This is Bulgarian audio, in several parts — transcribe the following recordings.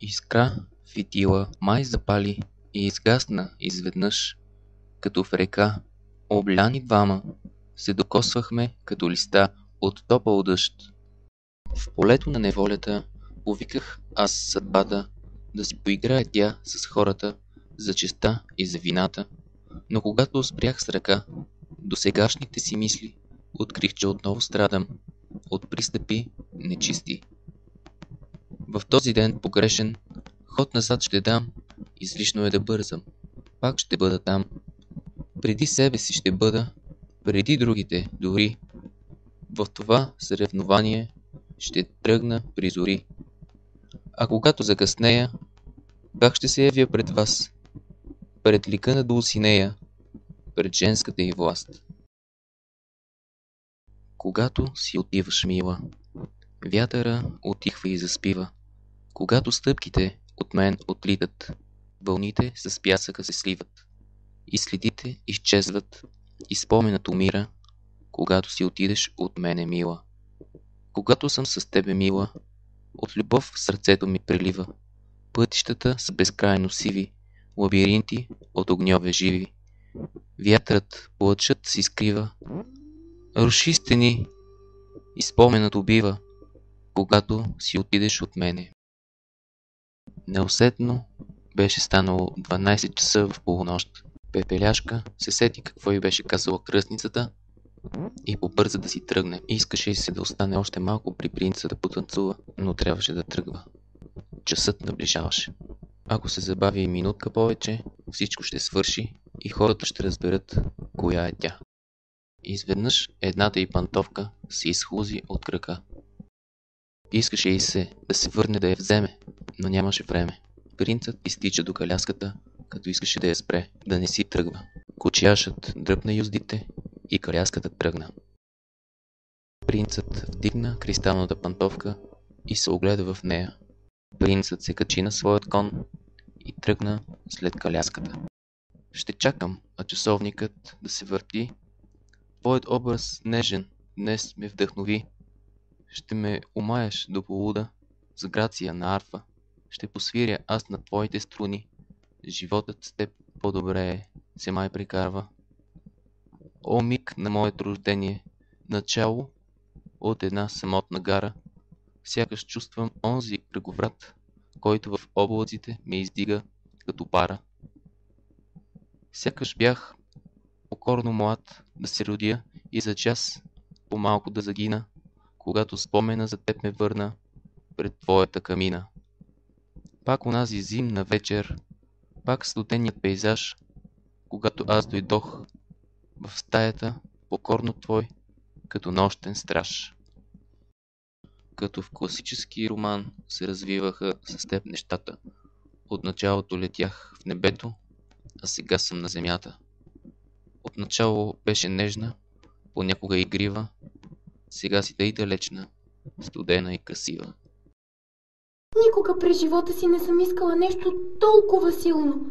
Искра фитила май запали и изгасна изведнъж, като в река. Обляни двама се докосвахме като листа от топъл дъжд. В полето на неволята повиках аз съдбата да си поиграе тя с хората за честта и за вината, но когато спрях с ръка досегашните си мисли, открих, че отново страдам от пристъпи нечисти. В този ден погрешен ход назад ще дам, излишно е да бързам, пак ще бъда там. Преди себе си ще бъда, преди другите дори. В това съревнование ще тръгна при зори. А когато закъснея, как ще се явя пред вас? Пред лика на Дулсинея, пред женската й власт. Когато си отиваш, мила, вятъра утихва и заспива. Когато стъпките от мен отлитат, вълните с пясъка се сливат. И следите изчезват, и споменът умира, когато си отидеш от мене, мила. Когато съм с тебе, мила, от любов в сърцето ми прелива. Пътищата са безкрайно сиви, лабиринти от огньове живи. Вятърът, плачът си скрива, руши стени и споменът убива, когато си отидеш от мене. Неусетно беше станало 12 часа в полунощ. Пепеляшка се сети какво й беше казала кръстницата и побърза да си тръгне. Искаше се да остане още малко при принца да потанцува, но трябваше да тръгва. Часът наближаваше. Ако се забави и минутка повече, всичко ще свърши и хората ще разберат коя е тя. Изведнъж едната й пантовка се изхлузи от крака. Искаше й се да се върне да я вземе, но нямаше време. Принцът изтича до каляската, като искаше да я спре, да не си тръгва. Кучияшът дръпна юздите и каляската тръгна. Принцът вдигна кристалната пантовка и се огледа в нея. Принцът се качи на своят кон и тръгна след каляската. Ще чакам, а часовникът да се върти. Твоят образ нежен днес ме вдъхнови. Ще ме умаеш до полуда с грация на арфа. Ще посвиря аз на твоите струни. Животът с теб по-добре се май прикарва. О, миг на моето рождение, начало от една самотна гара, сякаш чувствам онзи кръговрат, който в облаците ме издига като пара. Сякаш бях покорно млад да се родя и за час по-малко да загина, когато спомена за теб ме върна пред твоята камина. Пак онази зимна вечер, пак студеният пейзаж, когато аз дойдох в стаята, покорно твой, като нощен страж. Като в класически роман се развиваха с теб нещата. От началото летях в небето, а сега съм на земята. Отначало беше нежна, понякога игрива, сега си тъй далечна, студена и красива. Никога през живота си не съм искала нещо толкова силно.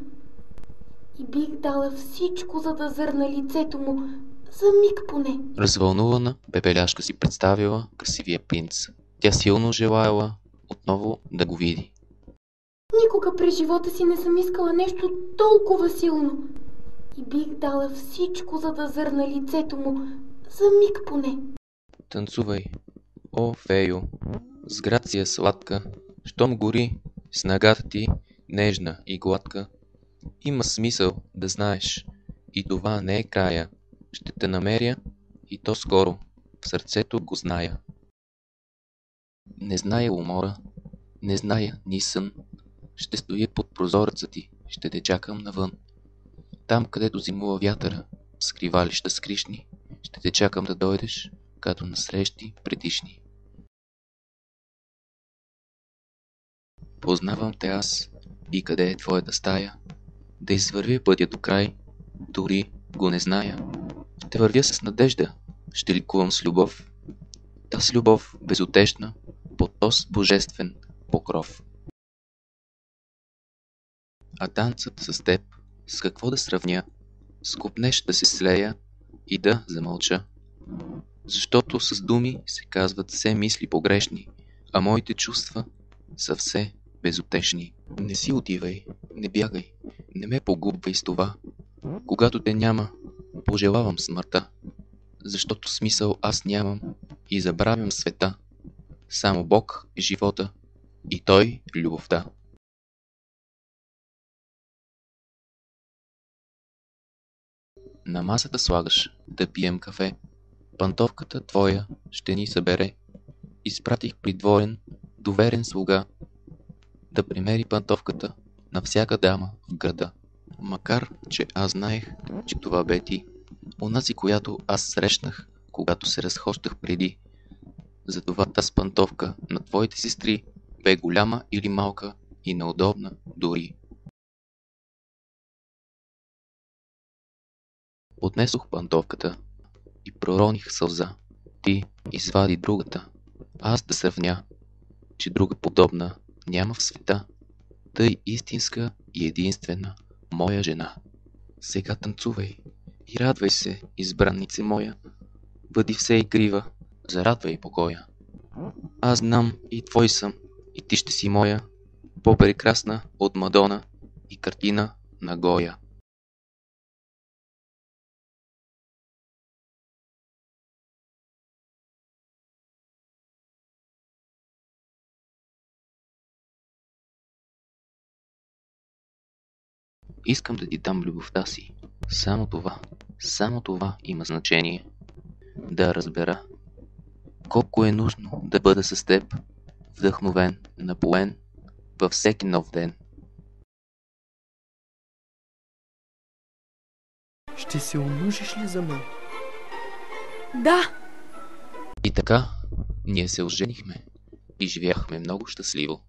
И бих дала всичко, за да зърна лицето му, за миг поне. Развълнувана, Пепеляшка си представила красивия принц. Тя силно желаяла отново да го види. Никога през живота си не съм искала нещо толкова силно. И бих дала всичко, за да зърна лицето му, за миг поне. Танцувай, о, фейо, с грация сладка, щом гори с нагата ти нежна и гладка. Има смисъл да знаеш, и това не е края. Ще те намеря, и то скоро, в сърцето го зная. Не зная умора, не зная ни сън. Ще стоя под прозореца ти, ще те чакам навън. Там, където зимува вятъра, в скривалища скришни, ще те чакам да дойдеш, като на срещи предишни. Познавам те аз, и къде е твоята стая, да извървя пътя до край, дори го не зная. Ще вървя с надежда, ще ликувам с любов, та с любов безутешна, под този божествен покров. А танцът с теб, с какво да сравня, скупнеш да се слея и да замълча. Защото с думи се казват все мисли погрешни, а моите чувства са все безутешни. Не си отивай, не бягай, не ме погубвай с това. Когато те няма, пожелавам смъртта, защото смисъл аз нямам и забравям света. Само Бог е живота и Той любовта. На масата слагаш да пием кафе. Пантовката твоя ще ни събере. Изпратих придворен, доверен слуга да примери пантовката на всяка дама в града. Макар, че аз знаех, че това бе ти, онази, която аз срещнах, когато се разхождах преди. Затова таз пантовка на твоите сестри бе голяма или малка и неудобна дори. Отнесох пантовката и пророних сълза. Ти извади другата, аз да сравня, че друга подобна няма в света, тъй истинска и единствена моя жена. Сега танцувай и радвай се, избраннице моя, бъди все игрива, зарадвай покоя. Аз знам и твой съм, и ти ще си моя, по-прекрасна от Мадона и картина на Гоя. Искам да ти дам любовта си. Само това има значение. Да разбера колко е нужно да бъда с теб, вдъхновен, напоен във всеки нов ден. Ще се омъжиш ли за мен? Да! И така, ние се оженихме и живяхме много щастливо.